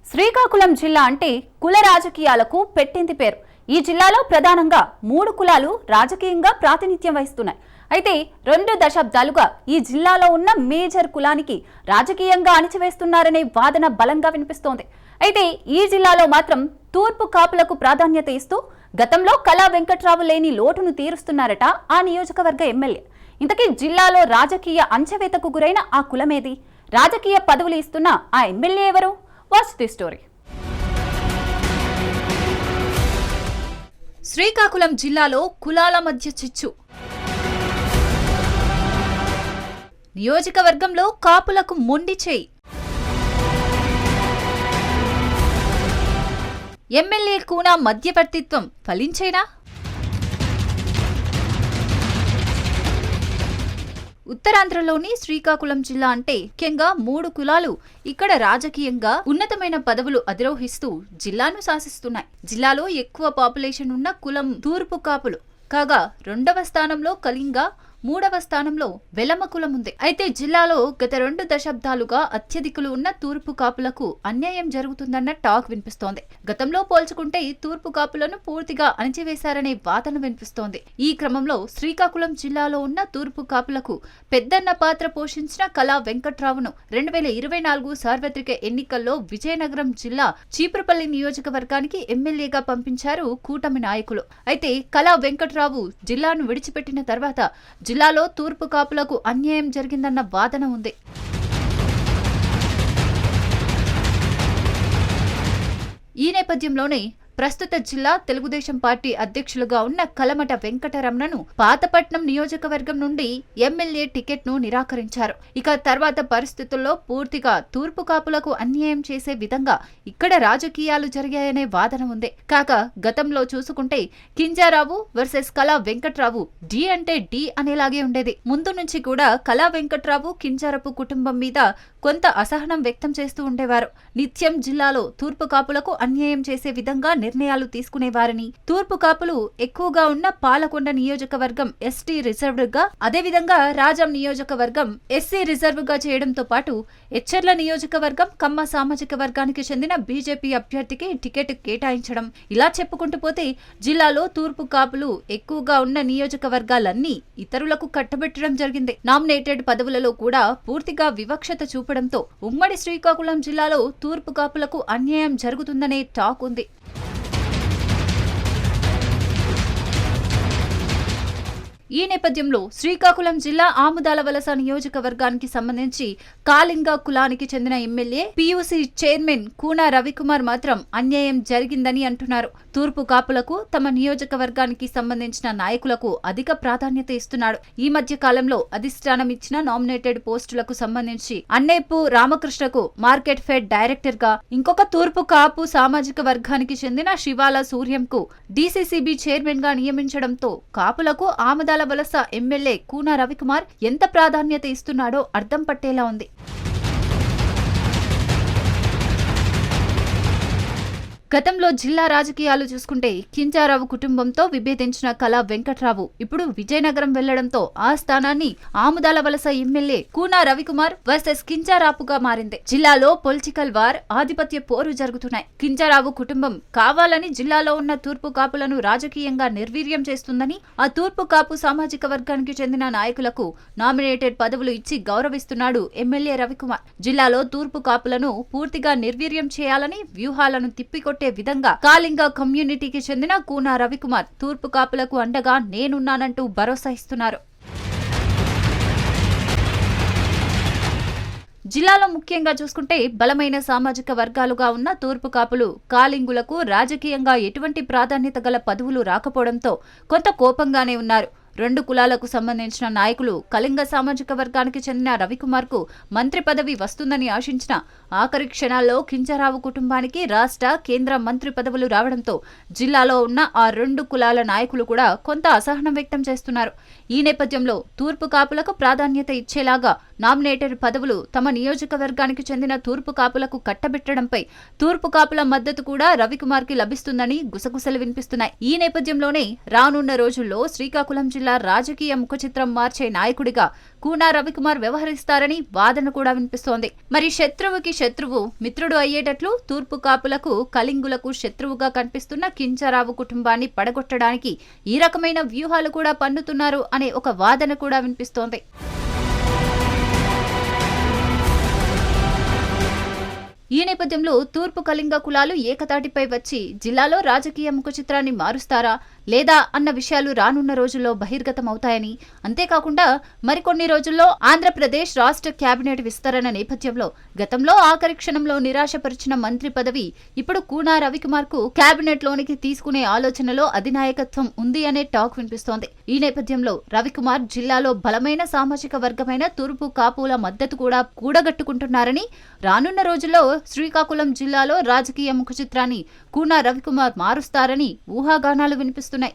శ్రీకాకుళం జిల్లా అంటే కుల రాజకీయాలకు పెట్టింది పేరు. ఈ జిల్లాలో ప్రధానంగా 3 కులాలు రాజకీయంగా ప్రాతినిధ్యం వహిస్తున్నాయి. అయితే 2 దశాబ్దాలుగా ఈ జిల్లాలో ఉన్న మేజర్ కులానికి రాజకీయంగా అణిచివేస్తున్నారనే వాదన బలంగా వినిపిస్తోంది. అయితే ఈ జిల్లాలో మాత్రం తూర్పు కాపులకు ప్రాధాన్యత ఇస్తూ గతంలో కళా వెంకట్రావు లేని లోటును తీరుస్తున్నారట ఆ నియోజకవర్గ ఎమ్మెల్యే. ఇంతకీ జిల్లాలో రాజకీయ అంచవేతకు గురైన ఆ కులమేది? రాజకీయ పదవులు ఇస్తున్న ఆ ఎమ్మెల్యే ఎవరు? Watch the story. శ్రీకాకుళం జిల్లాలో కులాల మధ్య చిచ్చు. నియోజకవర్గంలో కాపులకు మొండి చేయి. ఎమ్మెల్యే కూనా మధ్యవర్తిత్వం ఫలించేనా? ఉత్తరాంధ్రలోని శ్రీకాకుళం జిల్లా అంటే ముఖ్యంగా 3 కులాలు ఇక్కడ రాజకీయంగా ఉన్నతమైన పదవులు అధిరోహిస్తూ జిల్లాను శాసిస్తున్నాయి. జిల్లాలో ఎక్కువ పాపులేషన్ ఉన్న కులం తూర్పు కాపులు కాగా 2వ స్థానంలో కళింగ, 3వ స్థానంలో వెలమ కులం ఉంది. అయితే జిల్లాలో గత 2 దశాబ్దాలుగా అత్యధికులు ఉన్న తూర్పు కాపులకు అన్యాయం జరుగుతుందన్న టాక్ వినిపిస్తోంది. గతంలో పోల్చుకుంటే తూర్పు కాపులను పూర్తిగా అణిచివేశారనే వాదన వినిపిస్తోంది. ఈ క్రమంలో శ్రీకాకుళం జిల్లాలో ఉన్న తూర్పు కాపులకు పెద్దన్న పాత్ర పోషించిన కళా వెంకట్రావును 2024 సార్వత్రిక ఎన్నికల్లో విజయనగరం జిల్లా చీపురుపల్లి నియోజకవర్గానికి ఎమ్మెల్యేగా పంపించారు కూటమి నాయకులు. అయితే కళా వెంకట్రావు జిల్లాను విడిచిపెట్టిన తర్వాత జిల్లాలో తూర్పు కాపులకు అన్యాయం జరిగిందన్న వాదన ఉంది. ఈ నేపథ్యంలోనే ప్రస్తుత జిల్లా తెలుగుదేశం పార్టీ అధ్యక్షులుగా ఉన్న కలమట వెంకటరమణను పాతపట్నం నియోజకవర్గం నుండి ఎమ్మెల్యే టికెట్ ను నిరాకరించారు. ఇక తర్వాత పరిస్థితుల్లో పూర్తిగా తూర్పు కాపులకు అన్యాయం చేసే విధంగా ఇక్కడ రాజకీయాలు జరిగాయనే వాదన ఉంది. కాగా గతంలో చూసుకుంటే కింజారావు వర్సెస్ కళా వెంకట్రావు డి అంటే డి అనేలాగే ఉండేది. ముందు నుంచి కూడా కళా వెంకట్రావు కింజారపు కుటుంబం మీద కొంత అసహనం వ్యక్తం చేస్తూ ఉండేవారు. నిత్యం జిల్లాలో తూర్పు కాపులకు అన్యాయం చేసే విధంగా నిర్ణయాలు తీసుకునేవారని, తూర్పు కాపులు ఎక్కువగా ఉన్న పాలకొండ నియోజకవర్గం ఎస్టీ రిజర్వ్డ్ గా, అదేవిధంగా రాజం నియోజకవర్గం ఎస్సీ రిజర్వ్ గా చేయడంతో పాటు ఎచ్చెర్ల నియోజకవర్గం కమ్మ సామాజిక వర్గానికి చెందిన బీజేపీ అభ్యర్థికి టికెట్ కేటాయించడం, ఇలా చెప్పుకుంటూ పోతే జిల్లాలో తూర్పు కాపులు ఎక్కువగా ఉన్న నియోజకవర్గాలన్నీ ఇతరులకు కట్టబెట్టడం జరిగింది. నామినేటెడ్ పదవులలో కూడా పూర్తిగా వివక్షత చూపడంతో ఉమ్మడి శ్రీకాకుళం జిల్లాలో తూర్పు కాపులకు అన్యాయం జరుగుతుందనే టాక్ ఉంది. ఈ నేపథ్యంలో శ్రీకాకుళం జిల్లా ఆముదాల వలస నియోజకవర్గానికి సంబంధించి కాళింగ కులానికి చెందిన ఎమ్మెల్యే పియూసీ చైర్మన్ కూనా రవికుమార్ మాత్రం అన్యాయం జరిగిందని అంటున్నారు. తూర్పు కాపులకు తమ నియోజకవర్గానికి సంబంధించిన నాయకులకు అధిక ప్రాధాన్యత ఇస్తున్నాడు. ఈ మధ్య కాలంలో అధిష్టానం ఇచ్చిన నామినేటెడ్ పోస్టులకు సంబంధించి అన్నేపు రామకృష్ణకు మార్కెట్ ఫెడ్ డైరెక్టర్ గా, ఇంకొక తూర్పు కాపు సామాజిక వర్గానికి చెందిన శివాల సూర్యంకు డీసీసీబీ చైర్మన్ గా నియమించడంతో కాపులకు ఆముదాల వలస ఎమ్మెల్యే కూనా రవికుమార్ ఎంత ప్రాధాన్యత ఇస్తున్నాడో అర్థం పట్టేలా ఉంది. గతంలో జిల్లా రాజకీయాలు చూసుకుంటే కింజారావు కుటుంబంతో విభేదించిన కళా వెంకట్రావు ఇప్పుడు విజయనగరం వెళ్లడంతో ఆ స్థానాన్ని ఆముదాల వలస ఎమ్మెల్యే కూనా రవికుమార్ వర్సెస్ కింజారావుగా మారింది. జిల్లాలో పొలిటికల్ వార్, ఆధిపత్య పోరు జరుగుతున్నాయి. కింజారావు కుటుంబం కావాలని జిల్లాలో ఉన్న తూర్పు కాపులను రాజకీయంగా నిర్వీర్యం చేస్తుందని, ఆ తూర్పు కాపు సామాజిక వర్గానికి చెందిన నాయకులకు నామినేటెడ్ పదవులు ఇచ్చి గౌరవిస్తున్నాడు ఎమ్మెల్యే రవికుమార్. జిల్లాలో తూర్పు కాపులను పూర్తిగా నిర్వీర్యం చేయాలని వ్యూహాలను తిప్పికొట్టే విధంగా కాళింగ కమ్యూనిటీకి చెందిన కూనా రవికుమార్ తూర్పు కాపులకు అండగా నేనున్నానంటూ భరోసా ఇస్తున్నారు. జిల్లాలో ముఖ్యంగా చూసుకుంటే బలమైన సామాజిక వర్గాలుగా ఉన్న తూర్పు కాపులు కాళింగులకు రాజకీయంగా ఎటువంటి ప్రాధాన్యత గల పదవులు రాకపోవడంతో కొంత కోపంగానే ఉన్నారు. 2 కులాలకు సంబంధించిన నాయకులు కళింగ సామాజిక వర్గానికి చెందిన రవికుమార్ కు మంత్రి పదవి వస్తుందని ఆశించిన ఆఖరి క్షణాల్లో కింజారావు కుటుంబానికి రాష్ట్ర, కేంద్ర మంత్రి పదవులు రావడంతో జిల్లాలో ఉన్న ఆ 2 కులాల నాయకులు కూడా కొంత అసహనం వ్యక్తం చేస్తున్నారు. ఈ నేపథ్యంలో తూర్పు కాపులకు ప్రాధాన్యత ఇచ్చేలాగా నామినేటెడ్ పదవులు తమ నియోజకవర్గానికి చెందిన తూర్పు కాపులకు కట్టబెట్టడంపై తూర్పు కాపుల మద్దతు కూడా రవికుమార్ కి లభిస్తుందని గుసగుసలు వినిపిస్తున్నాయి. ఈ నేపథ్యంలోనే రానున్న రోజుల్లో శ్రీకాకుళం జిల్లా జిల్లా రాజకీయ ముఖచిత్రం మార్చే నాయకుడిగా కూనా రవికుమార్ వ్యవహరిస్తారని వాదన కూడా వినిపిస్తోంది. మరి శత్రువుకి శత్రువు మిత్రుడు అయ్యేటట్లు తూర్పు కాపులకు కళింగులకు శత్రువుగా కనిపిస్తున్న కింజరాపు కుటుంబాన్ని పడగొట్టడానికి ఈ రకమైన వ్యూహాలు కూడా పన్నుతున్నారు అనే ఒక వాదన కూడా వినిపిస్తోంది. ఈ నేపథ్యంలో తూర్పు కళింగ కులాలు ఏకతాటిపై వచ్చి జిల్లాలో రాజకీయ ముఖచిత్రాన్ని మారుస్తారా లేదా అన్న విషయాలు రానున్న రోజుల్లో బహిర్గతమవుతాయని, అంతేకాకుండా మరికొన్ని రోజుల్లో ఆంధ్రప్రదేశ్ రాష్ట్ర కేబినెట్ విస్తరణ నేపథ్యంలో గతంలో ఆఖరి క్షణంలో నిరాశపరిచిన మంత్రి పదవి ఇప్పుడు కూనా రవికుమార్ కు కేబినెట్ లోనికి తీసుకునే ఆలోచనలో అధినాయకత్వం ఉంది అనే టాక్ వినిపిస్తోంది. ఈ నేపథ్యంలో రవికుమార్ జిల్లాలో బలమైన సామాజిక వర్గమైన తూర్పు కాపుల మద్దతు కూడా కూడగట్టుకుంటున్నారని, రానున్న రోజుల్లో శ్రీకాకుళం జిల్లాలో రాజకీయ ముఖచిత్రాన్ని కూనా రవికుమార్ మారుస్తారని ఊహాగానాలు వినిపిస్తున్నాయి.